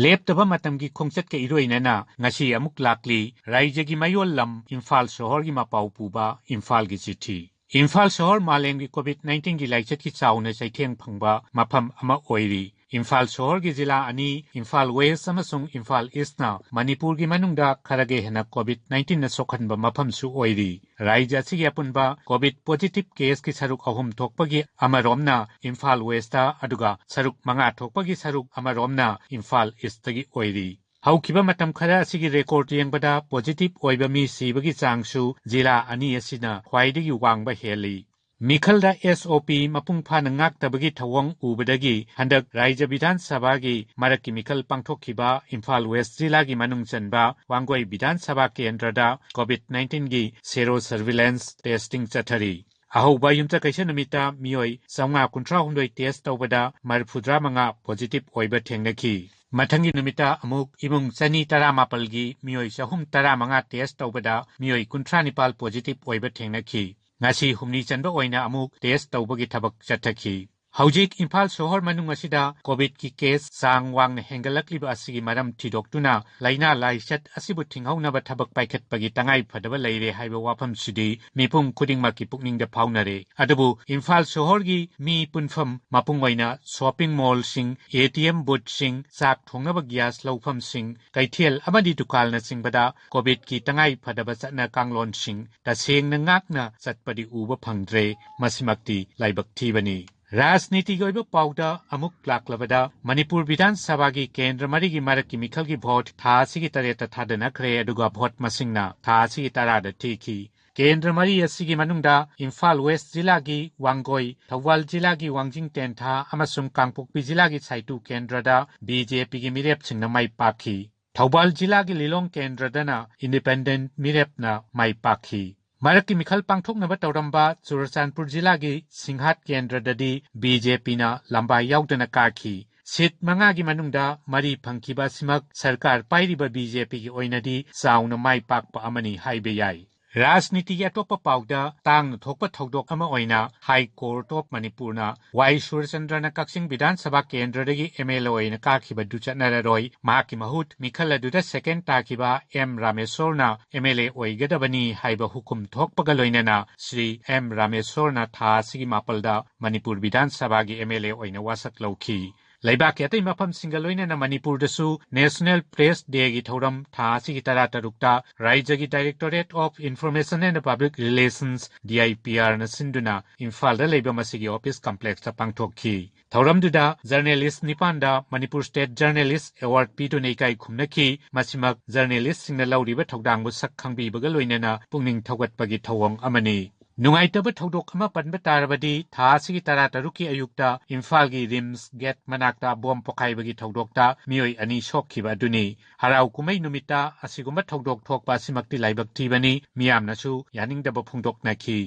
ꯂꯦꯞꯇꯕ ꯃꯇꯝꯒꯤ ꯈꯣꯡꯆꯠꯀ ꯏꯔꯣꯏꯅꯅ ꯉꯁꯤ ꯑꯃꯨꯛ ꯂꯥꯛꯂꯤ ꯔꯥꯏꯖꯒꯤ ꯃꯌꯣꯜ ꯂꯝ ꯏꯝꯐꯥꯜ ꯁꯣꯍꯣꯔꯒꯤ ꯃꯄꯥꯎ ꯄꯨꯕ ꯏꯝꯐꯥꯜꯒꯤ ꯆꯤꯊꯤ ꯏꯝꯐꯥꯜ ꯁꯣꯍꯣꯔ ꯃꯥꯂꯦꯝꯒꯤ ꯀꯣꯚꯤꯗ-19ꯒꯤ ꯂꯥꯏꯆꯠꯀꯤ ꯆꯥꯎꯅ ꯆꯩꯊꯦꯡ ꯐꯪꯕ ꯃꯐꯝ ꯑꯃ ꯑꯣꯏꯔꯤ ꯏꯝꯐꯥꯜ ꯁꯣꯍꯣꯔꯒꯤ ꯖꯤꯂꯥ ꯑꯅꯤ ꯏꯝꯐꯥꯜ ꯋꯦꯁ ꯑꯃꯁꯨꯡ ꯏꯝꯐꯥꯜ ꯏꯁꯅ ꯃꯅꯤꯄꯨꯔꯒꯤ ꯃꯅꯨꯡꯗ ꯈꯔꯒ ꯍꯦꯟꯅ ꯀꯣꯚꯤꯗ-19ꯅ ꯁꯣꯛꯍꯟꯕ ꯃꯐꯝꯁꯨ ꯑꯣꯏꯔꯤ ꯔꯥꯏꯖ ꯑꯁꯤꯒꯤ ꯑꯄꯨꯟꯕ ꯀꯣꯚꯤꯗ ꯄꯣꯖꯤꯇꯤꯚ ꯀꯦꯁꯀꯤ ꯁꯔꯨꯛ 3 ꯊꯣꯛꯄꯒꯤ ꯑꯃꯔꯣꯝꯅ ꯏꯝꯐꯥꯜ ꯋꯦꯁꯇ ꯑꯗꯨꯒ ꯁꯔꯨꯛ 5 ꯊꯣꯛꯄꯒꯤ ꯁꯔꯨꯛ ꯑꯃꯔꯣꯝꯅ ꯏꯝꯐꯥꯜ ꯏꯁꯇꯒꯤ ꯑꯣꯏꯔꯤ ꯍꯧꯈꯤꯕ ꯃꯇꯝ ꯈꯔ ꯑꯁꯤꯒꯤ ꯔꯦꯀꯣꯔꯗ ꯌꯦꯡꯕꯗ ꯄꯣꯖꯤꯇꯤꯚ ꯑꯣꯏꯕ ꯃꯤ ꯁꯤꯕꯒꯤ ꯆꯥꯡꯁꯨ ꯖꯤꯂꯥ ꯑꯅꯤ ꯑꯁꯤꯅ ꯈ꯭ꯋꯥꯏꯗꯒꯤ ꯋꯥꯡꯕ ꯍꯦꯜꯂꯤ ꯃꯤꯈꯜꯗ SOP ꯃꯄꯨꯡ ꯐꯥꯅ ꯉꯥꯛꯇꯕꯒꯤ ꯊꯧꯑꯣꯡ ꯎꯕꯗꯒꯤ ꯍꯟꯗꯛ ꯔꯥꯏꯖ ꯕꯤꯙꯥꯟ ꯁꯚꯥꯒꯤ ꯃꯔꯛꯀꯤ ꯃꯤꯈꯜ ꯄꯥꯡꯊꯣꯛꯈꯤꯕ ꯏꯝꯐꯥꯜ ꯋꯦꯁ ꯖꯤꯂꯥꯒꯤ ꯃꯅꯨꯡ ꯆꯟꯕ ꯋꯥꯡꯒꯣꯏ ꯕꯤꯙꯥꯟ ꯁꯚꯥ ꯀꯦꯟꯗ꯭ꯔꯗ ꯀꯣꯚꯤꯗ-19ꯒꯤ ꯁꯦꯔꯣ ꯁꯔꯚꯤꯂꯦꯟꯁ ꯇꯦꯁꯇꯤꯡ ꯆꯠꯊꯔꯤ ꯑꯍꯧꯕ ꯌꯨꯝꯁꯀꯩꯁ ꯅꯨꯃꯤꯠꯇ ꯃꯤꯑꯣꯏ 939 ꯇꯦꯁ ꯇꯧꯕꯗ 35 ꯄꯣꯖꯤꯇꯤꯚ ꯑꯣꯏꯕ ꯊꯦꯡꯅꯈꯤ ꯃꯊꯪꯒꯤ ꯅꯨꯃꯤꯠꯇ ꯑꯃꯨꯛ ꯏꯃꯨꯡ 217ꯒꯤ ꯃꯤꯑꯣꯏ 315 ꯇꯦꯁ ꯇꯧꯕꯗ ꯃꯤꯑꯣꯏ 39 ꯄꯣꯖꯤꯇꯤꯚ ꯑꯣꯏꯕ ꯊꯦꯡꯅꯈꯤ ꯉꯁꯤ ꯍꯨꯝꯅꯤ ꯆꯟꯕ ꯑꯣꯏꯅ ꯑꯃꯨꯛ ꯇꯦꯁ ꯇꯧꯕꯒꯤ ꯊꯕꯛ ꯆꯠꯊꯈꯤ ꯍꯧꯖꯤꯛ ꯏꯝꯐꯥꯜ ꯁꯣꯍꯣꯔ ꯃꯅꯨꯡ ꯑꯁꯤꯗ ꯀꯣꯚꯤꯗꯀꯤ ꯀꯦꯁ ꯆꯥꯡ ꯋꯥꯡꯅ ꯍꯦꯟꯒꯠꯂꯛꯂꯤꯕ ꯑꯁꯤꯒꯤ ꯃꯔꯝ ꯊꯤꯗꯣꯛꯇꯨꯅ ꯂꯩꯅꯥ ꯂꯥꯏꯆꯠ ꯑꯁꯤꯕꯨ ꯊꯤꯡꯍꯧꯅꯕ ꯊꯕꯛ ꯄꯥꯏꯈꯠꯄꯒꯤ ꯇꯉꯥꯏꯐꯗꯕ ꯂꯩꯔꯦ ꯍꯥꯏꯕ ꯋꯥꯐꯝꯁꯤꯗꯤ ꯃꯤꯄꯨꯝ ꯈꯨꯗꯤꯡꯃꯛꯀꯤ ꯄꯨꯛꯅꯤꯡꯗ ꯐꯥꯎꯅꯔꯦ ꯑꯗꯨꯕꯨ ꯏꯝꯐꯥꯜ ꯁꯣꯍꯣꯔꯒꯤ ꯃꯤ ꯄꯨꯟꯐꯝ ꯃꯄꯨꯡ ꯑꯣꯏꯅ ꯁꯣꯄꯤꯡ ꯃꯣꯜꯁꯤꯡ ATM ꯕꯨꯊꯁꯤꯡ ꯆꯥꯛ ꯊꯣꯡꯅꯕ ꯒ꯭ꯌꯥꯁ ꯂꯧꯐꯝꯁꯤꯡ ꯀꯩꯊꯦꯜ ꯑꯃꯗꯤ ꯗꯨꯀꯥꯟꯅꯆꯤꯡꯕꯗ ꯀꯣꯚꯤꯗꯀꯤ ꯇꯉꯥꯏꯐꯗꯕ ꯆꯠꯅ ꯀꯥꯡꯂꯣꯟꯁꯤꯡ ꯇꯁꯦꯡꯅ ꯉꯥꯛꯅ ꯆꯠꯄꯗꯤ ꯎꯕ ꯐꯪꯗ꯭ꯔꯦ ꯃꯁꯤꯃꯛꯇꯤ ꯂꯥꯏꯕꯛ ꯊꯤꯕꯅꯤ ꯔꯥꯖꯅꯤꯇꯤꯒꯤ ꯑꯣꯏꯕ ꯄꯥꯎꯗ ꯑꯃꯨꯛ ꯂꯥꯛꯂꯕꯗ ꯃꯅꯤꯄꯨꯔ ꯕꯤꯙꯥꯟ ꯁꯚꯥꯒꯤ ꯀꯦꯟꯗ꯭ꯔ ꯃꯔꯤꯒꯤ ꯃꯔꯛꯀꯤ ꯃꯤꯈꯜꯒꯤ ꯚꯣꯠ ꯊꯥ ꯑꯁꯤꯒꯤ 7ꯇ ꯊꯥꯗꯅꯈ꯭ꯔꯦ ꯑꯗꯨꯒ ꯚꯣꯠ ꯃꯁꯤꯡꯅ ꯊꯥ ꯑꯁꯤꯒꯤ 10ꯗ ꯊꯤꯈꯤ ꯀꯦꯟꯗ꯭ꯔ ꯃꯔꯤ ꯑꯁꯤꯒꯤ ꯃꯅꯨꯡꯗ ꯏꯝꯐꯥꯜ ꯋꯦꯁ ꯖꯤꯂꯥꯒꯤ ꯋꯥꯡꯒꯣꯏ ꯊꯧꯕꯥꯜ ꯖꯤꯂꯥꯒꯤ ꯋꯥꯡꯖꯤꯡ ꯇꯦꯟꯊꯥ ꯑꯃꯁꯨꯡ ꯀꯥꯡꯄꯣꯛꯄꯤ ꯖꯤꯂꯥꯒꯤ ꯁꯥꯏꯇꯨ ꯀꯦꯟꯗ꯭ꯔꯗ BJPꯒꯤ ꯃꯤꯔꯦꯞꯁꯤꯡꯅ ꯃꯥꯏ ꯄꯥꯛꯈꯤ ꯊꯧꯕꯥꯜ ꯖꯤꯂꯥꯒꯤ ꯂꯤꯂꯣꯡ ꯀꯦꯟꯗ꯭ꯔꯗꯅ ꯏꯟꯗꯤꯄꯦꯟꯗꯦꯟꯠ ꯃꯤꯔꯦꯞꯅ ꯃꯥꯏ ꯄꯥꯛꯈꯤ ꯃꯔꯛꯀꯤ ꯃꯤꯈꯜ ꯄꯥꯡꯊꯣꯛꯅꯕ ꯇꯧꯔꯝꯕ ꯆꯨꯔꯆꯥꯟꯄꯨꯔ ꯖꯤꯂꯥꯒꯤ ꯁꯤꯡꯍꯥꯠ ꯀꯦꯟꯗ꯭ꯔꯗꯗꯤ BJPꯅ ꯂꯝꯕꯥ ꯌꯥꯎꯗꯅ ꯀꯥꯈꯤ ꯁꯤꯠ 5ꯒꯤ ꯃꯅꯨꯡꯗ 3 ꯐꯪꯈꯤꯕ ꯑꯁꯤꯃꯛ ꯁꯔꯀꯥꯔ ꯄꯥꯏꯔꯤꯕ BJPꯒꯤ ꯑꯣꯏꯅꯗꯤ ꯆꯥꯎꯅ ꯃꯥꯏ ꯄꯥꯛꯄ ꯑꯃꯅꯤ ꯍꯥꯏꯕ ꯌꯥꯏ ꯔꯥꯖꯅꯤꯇꯤꯒꯤ ꯑꯇꯣꯞꯄ ꯄꯥꯎꯗ ꯇꯥꯡꯅ ꯊꯣꯛꯄ ꯊꯧꯗꯣꯛ ꯑꯃ ꯑꯣꯏꯅ ꯍꯥꯏ ꯀꯣꯔꯠ ꯑꯣꯐ ꯃꯅꯤꯄꯨꯔꯅ ꯋꯥꯏ ꯁꯨꯔꯆꯟꯗ꯭ꯔꯅ ꯀꯛꯆꯤꯡ ꯕꯤꯙꯥꯟ ꯁꯚꯥ ꯀꯦꯟꯗ꯭ꯔꯗꯒꯤ MLA ꯑꯣꯏꯅ ꯀꯥꯈꯤꯕꯗꯨ ꯆꯠꯅꯔꯔꯣꯏ ꯃꯍꯥꯛꯀꯤ ꯃꯍꯨꯠ ꯃꯤꯈꯜ ꯑꯗꯨꯗ ꯁꯦꯀꯦꯟ ꯇꯥꯈꯤꯕ M ꯔꯥꯃꯦꯁꯣꯔꯅ MLA ꯑꯣꯏꯒꯗꯕꯅꯤ ꯍꯥꯏꯕ ꯍꯨꯀꯨꯝ ꯊꯣꯛꯄꯒ ꯂꯣꯏꯅꯅ ಶ್ರೀ M ꯔꯥꯃꯦꯁꯣꯔꯅ ꯊꯥ ꯑꯁꯤꯒꯤ 7ꯗ ꯃꯅꯤꯄꯨꯔ ꯕꯤꯙꯥꯟ ꯁꯚꯥꯒꯤ MLA ꯑꯣꯏꯅ ꯋꯥꯁꯛ ꯂꯧꯈꯤ ꯂꯩꯕꯥꯛꯀꯤ ꯑꯇꯩ ꯃꯐꯝꯁꯤꯡꯒ ꯂꯣꯏꯅꯅ ꯃꯅꯤꯄꯨꯔꯗꯁꯨ ꯅꯦꯁꯅꯦꯜ ꯄ꯭ꯔꯦꯁ ꯗꯦꯒꯤ ꯊꯧꯔꯝ ꯊꯥ ꯑꯁꯤꯒꯤ 13ꯇ ꯔꯥꯏꯖꯒꯤ directorate of information and public relations DIPRꯅ ꯁꯤꯟꯗꯨꯅ ꯏꯝꯐꯥꯜꯗ ꯂꯩꯕ ꯃꯁꯤꯒꯤ ꯑꯣꯐꯤꯁ ꯀꯝꯄ꯭ꯂꯦꯛꯁꯇ ꯄꯥꯡꯊꯣꯛꯈꯤ ꯊꯧꯔꯝꯗꯨꯗ ꯖꯔꯅꯦꯂꯤꯁꯠ 9ꯗ ꯃꯅꯤꯄꯨꯔ ꯁ꯭ꯇꯦꯠ ꯖꯔꯅꯦꯂꯤꯁꯠ ꯑꯦꯋꯥꯔꯗ ꯄꯤꯗꯨꯅ ꯏꯀꯥꯏ ꯈꯨꯝꯅꯈꯤ ꯃꯁꯤꯃꯛ ꯖꯔꯅꯦꯂꯤꯁꯠꯁꯤꯡꯅ ꯂꯧꯔꯤꯕ ꯊꯧꯗꯥꯡꯕꯨ ꯁꯛ ꯈꯪꯕꯤꯕꯒ ꯂꯣꯏꯅꯅ ꯄꯨꯛꯅꯤꯡ ꯊꯧꯒꯠꯄꯒꯤ ꯊꯧꯑꯣꯡ ꯑꯃꯅꯤ ꯅꯨꯡꯉꯥꯏꯇꯕ ꯊꯧꯗꯣꯛ ꯑꯃ ꯄꯟꯕ ꯇꯥꯔꯕꯗꯤ ꯊꯥ ꯑꯁꯤꯒꯤ 13ꯀꯤ ꯑꯌꯨꯛꯇ ꯏꯝꯐꯥꯜꯒꯤ ꯔꯤꯝꯁ ꯒꯦꯠ ꯃꯅꯥꯛꯇ ꯕꯣꯝ ꯄꯣꯈꯥꯏꯕꯒꯤ ꯊꯧꯗꯣꯛꯇ ꯃꯤꯑꯣꯏ 2 ꯁꯣꯛꯈꯤꯕ ꯑꯗꯨꯅꯤ ꯍꯔꯥꯎ ꯀꯨꯝꯍꯩ ꯅꯨꯃꯤꯠꯇ ꯑꯁꯤꯒꯨꯝꯕ ꯊꯧꯗꯣꯛ ꯊꯣꯛꯄ ꯑꯁꯤꯃꯛꯇꯤ ꯂꯥꯏꯕꯛ ꯊꯤꯕꯅꯤ ꯃꯤꯌꯥꯝꯅꯁꯨ ꯌꯥꯅꯤꯡꯗꯕ ꯐꯣꯡꯗꯣꯛꯅꯈꯤ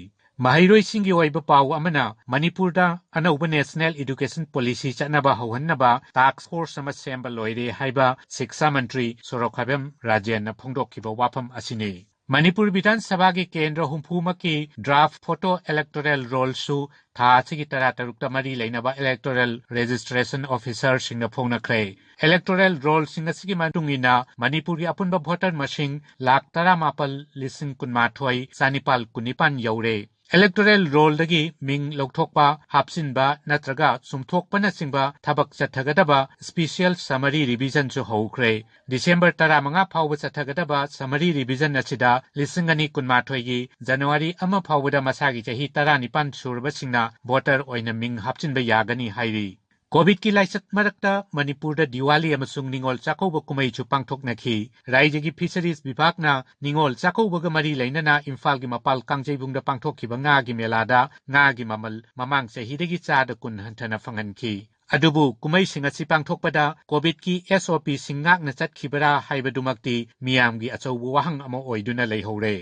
ꯃꯍꯩꯔꯣꯏꯁꯤꯡꯒꯤ ꯑꯣꯏꯕ ꯄꯥꯎ ꯑꯃꯅ ꯃꯅꯤꯄꯨꯔꯗ ꯑꯅꯧꯕ ꯅꯦꯁꯅꯦꯜ ꯏꯗꯨꯀꯦꯁꯟ ꯄꯣꯂꯤꯁꯤ ꯆꯠꯅꯕ ꯍꯧꯍꯟꯅꯕ ꯇꯥꯛꯁ ꯐꯣꯔꯁ ꯑꯃ ꯁꯦꯝꯕ ꯂꯣꯏꯔꯦ ꯍꯥꯏꯕ ꯁꯤꯛꯁꯥ ꯃꯟꯇ꯭ꯔꯤ ꯁꯣꯔꯣꯛꯈꯥꯏꯕꯝ ꯔꯥꯖꯦꯟꯅ ꯐꯣꯡꯗꯣꯛꯈꯤꯕ ꯋꯥꯐꯝ ꯑꯁꯤꯅꯤ ꯃꯅꯤꯄꯨꯔ ꯕꯤꯙꯥꯟ ꯁꯚꯥꯒꯤ ꯀꯦꯟꯗ꯭ꯔ 60ꯃꯛꯀꯤ ꯗ꯭ꯔꯥꯐꯠ ꯐꯣꯇꯣ ꯏꯂꯦꯛꯇꯣꯔꯦꯜ ꯔꯣꯜꯁꯨ ꯊꯥ ꯑꯁꯤꯒꯤ 13ꯇ ꯃꯔꯤ ꯂꯩꯅꯕ ꯏꯂꯦꯛꯇꯣꯔꯦꯜ ꯔꯦꯖꯤꯁꯇ꯭ꯔꯦꯁꯟ ꯑꯣꯐꯤꯁꯔꯁꯤꯡꯅ ꯐꯣꯡꯅꯈ꯭ꯔꯦ 이렉토럴 롤ꯁꯤꯡ ꯑꯁꯤꯒꯤ ꯃꯇꯨꯡꯏꯟꯅ ꯃꯅꯤꯄꯨꯔꯒꯤ ꯑꯄꯨꯟꯕ ꯚꯣꯇꯔ ꯃꯁꯤꯡ 1,17,19,919 ꯌꯧꯔꯦ इलेक्टोरल रोलदगी मिंग लौथोकपा हापसिनबा नत्रगा सुमथोकपनचिंबा थबक चथगदबा स्पेशल समरी रिविजन सु हौख्रे डिसेंबर 15 फाउबा चथगदबा समरी रिविजन असिदा 2019 गी जनवरी 1 फाउबदा मसागी चही 19 सुरबसिंगना वोटर ओइना मिंग हापसिनबा यागनी हाइरी कोविड की लाइसत मरक्ता मणिपुर दिवाली अमसुंग निंगोल चाकौब कुमैचु पांगथोकनखी राज्य फिशरीज विभागना निंगोल चाकौबग मरी लैनना इम्फाल की मपाल कांगजेबुंगदा पांगथोखिबा ngaगी मेलादा ngaगी ममल ममांग चहीदगी चाद कुन हंथना फंगनखी अदुबु कुमैसिंग असि पांगथोकपदा कोविड की SOP सिंगाकना चटखिबरा हाइबदुमक्ति मियामगी अचौबु वाहंग अमा ओइदुना लैहौरे